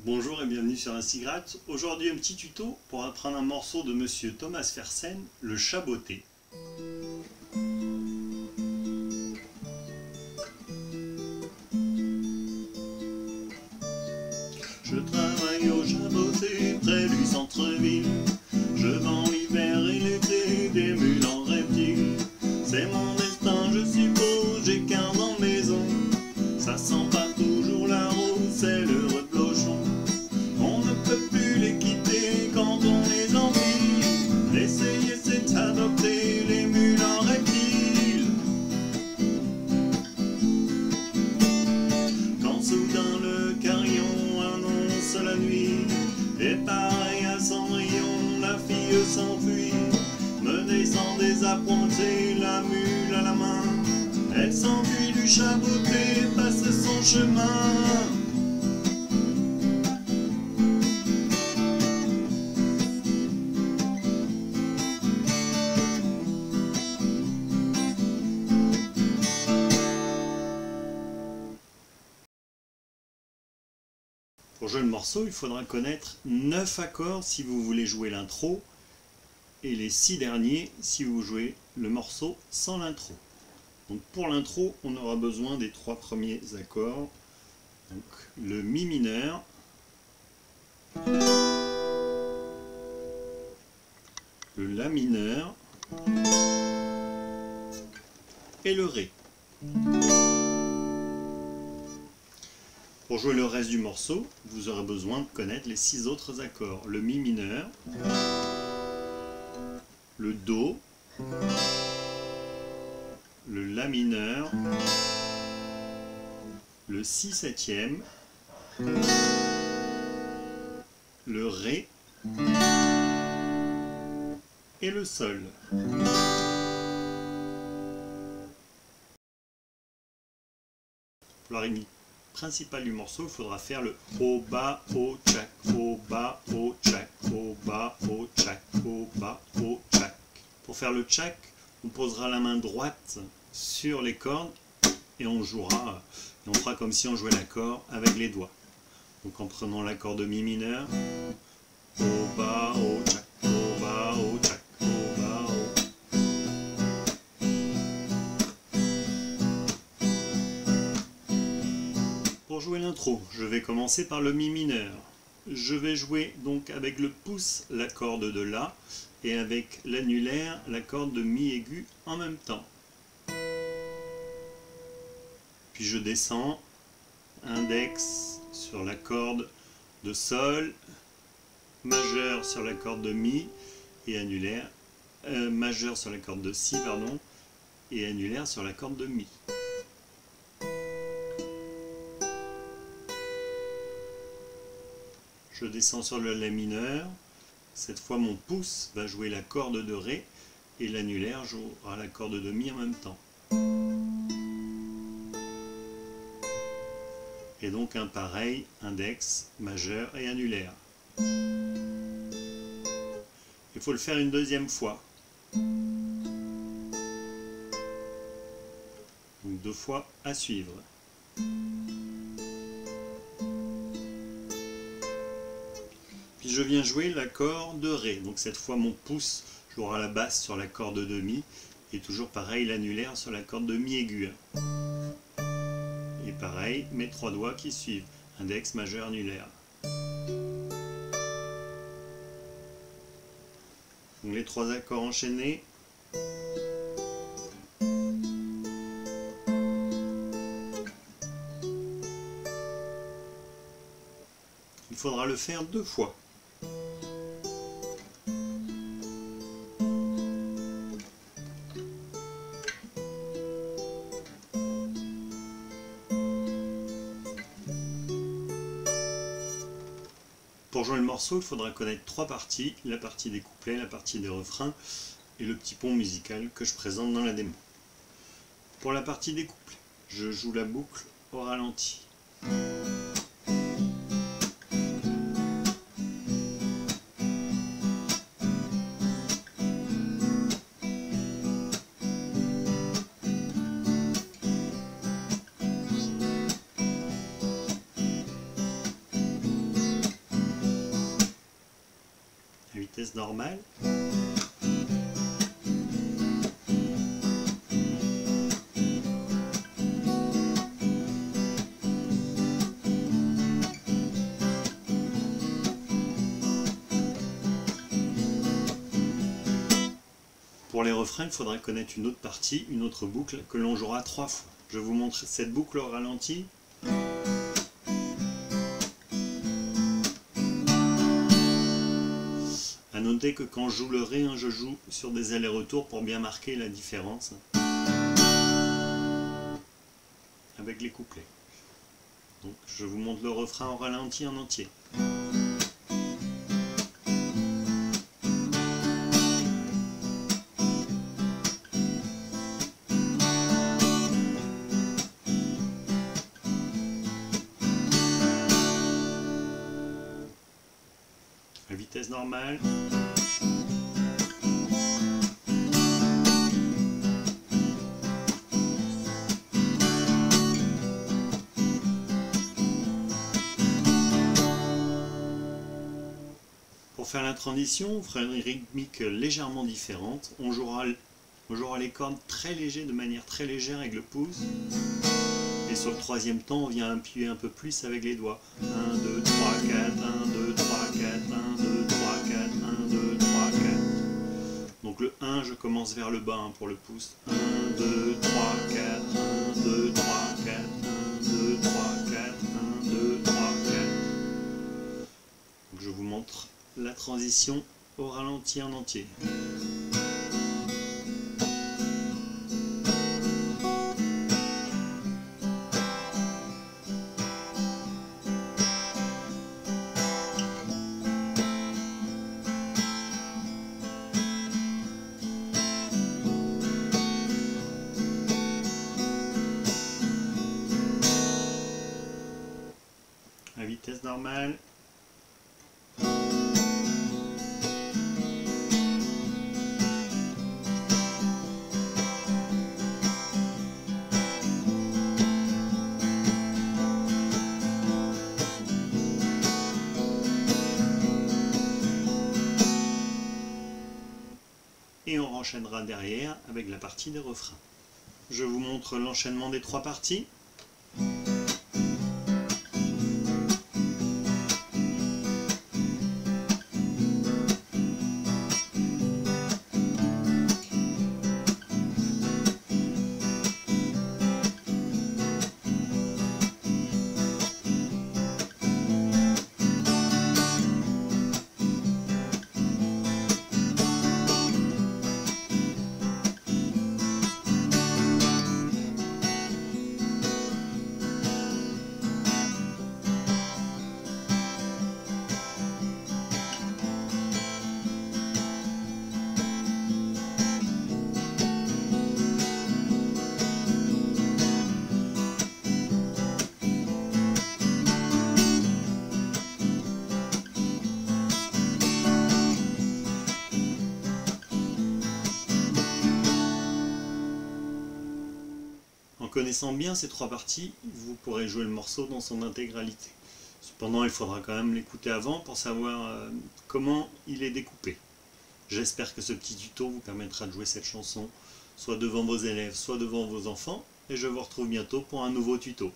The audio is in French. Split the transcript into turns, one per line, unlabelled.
Bonjour et bienvenue sur Instigratte. Aujourd'hui un petit tuto pour apprendre un morceau de Monsieur Thomas Fersen, le chaboté. Je travaille au chaboté près du centre-ville. Je vends l'hiver et l'été des mules en reptiles. C'est mon destin je suppose, j'ai 15 ans de maison. Ça sent pas toujours la rose, c'est le reblochon. On ne peut plus les quitter quand on les envie. Essayer c'est adopter les mules en reptiles. Quand soudain le carillon annonce la nuit, et pareil à Cendrillon, la fille s'enfuit. Menée sans désappointer, la mule à la main, elle s'enfuit du chaboté, passe son chemin. Pour jouer le morceau, il faudra connaître 9 accords si vous voulez jouer l'intro et les 6 derniers si vous jouez le morceau sans l'intro. Donc pour l'intro, on aura besoin des 3 premiers accords. Donc le mi mineur, le la mineur et le ré. Pour jouer le reste du morceau, vous aurez besoin de connaître les 6 autres accords. Le mi mineur, le do, le la mineur, le si septième, le ré et le sol. Pour la rythmique principale du morceau, il faudra faire le au bas au tchac, au bas au tchac, au bas au tchac, au bas au tchac. Pour faire le tchac, on posera la main droite sur les cordes et on jouera, et on fera comme si on jouait l'accord avec les doigts. Donc en prenant l'accord de mi mineur, au bas au tchac, au bas au tchac, au bas au. Pour jouer l'intro, je vais commencer par le mi mineur. Je vais jouer donc avec le pouce la corde de la et avec l'annulaire la corde de mi aigu en même temps. Puis je descends, index sur la corde de sol, majeur sur la corde de mi et annulaire, majeur sur la corde de si pardon, et annulaire sur la corde de mi. Je descends sur le la mineur. Cette fois mon pouce va jouer la corde de ré et l'annulaire jouera la corde de mi en même temps. Et donc un pareil, index, majeur et annulaire. Il faut le faire une deuxième fois. Donc 2 fois à suivre. Puis je viens jouer l'accord de ré. Donc cette fois mon pouce jouera la basse sur la corde de mi et toujours pareil l'annulaire sur la corde de mi aigu. Et pareil mes 3 doigts qui suivent, index, majeur, annulaire. Donc les 3 accords enchaînés. Il faudra le faire 2 fois. Pour jouer le morceau, il faudra connaître 3 parties, la partie des couplets, la partie des refrains et le petit pont musical que je présente dans la démo. Pour la partie des couplets, je joue la boucle au ralenti. vitesse normale. Pour les refrains, il faudra connaître une autre partie, une autre boucle que l'on jouera 3 fois. Je vous montre cette boucle au ralenti. A noter que quand je joue le Ré, je joue sur des allers-retours pour bien marquer la différence avec les couplets. Donc je vous montre le refrain au ralenti en entier. À vitesse normale. Pour faire la transition, on fera une rythmique légèrement différente. On jouera les cordes très légers, de manière très légère avec le pouce. Et sur le troisième temps, on vient appuyer un peu plus avec les doigts. 1, 2, 3, 4, 1, 2, 3, 4, 1, 2, 3, 4, 1, 2, 3, 4. Donc le 1, je commence vers le bas pour le pouce. 1, 2, 3, 4, 1, 2, 3, 4, 1, 2, 3, 4, 1, 2, 3, 4. Donc je vous montre la transition au ralenti en entier. À vitesse normale. Et on enchaînera derrière avec la partie des refrains. Je vous montre l'enchaînement des 3 parties. En connaissant bien ces 3 parties, vous pourrez jouer le morceau dans son intégralité. Cependant, il faudra quand même l'écouter avant pour savoir comment il est découpé. J'espère que ce petit tuto vous permettra de jouer cette chanson, soit devant vos élèves, soit devant vos enfants, et je vous retrouve bientôt pour un nouveau tuto.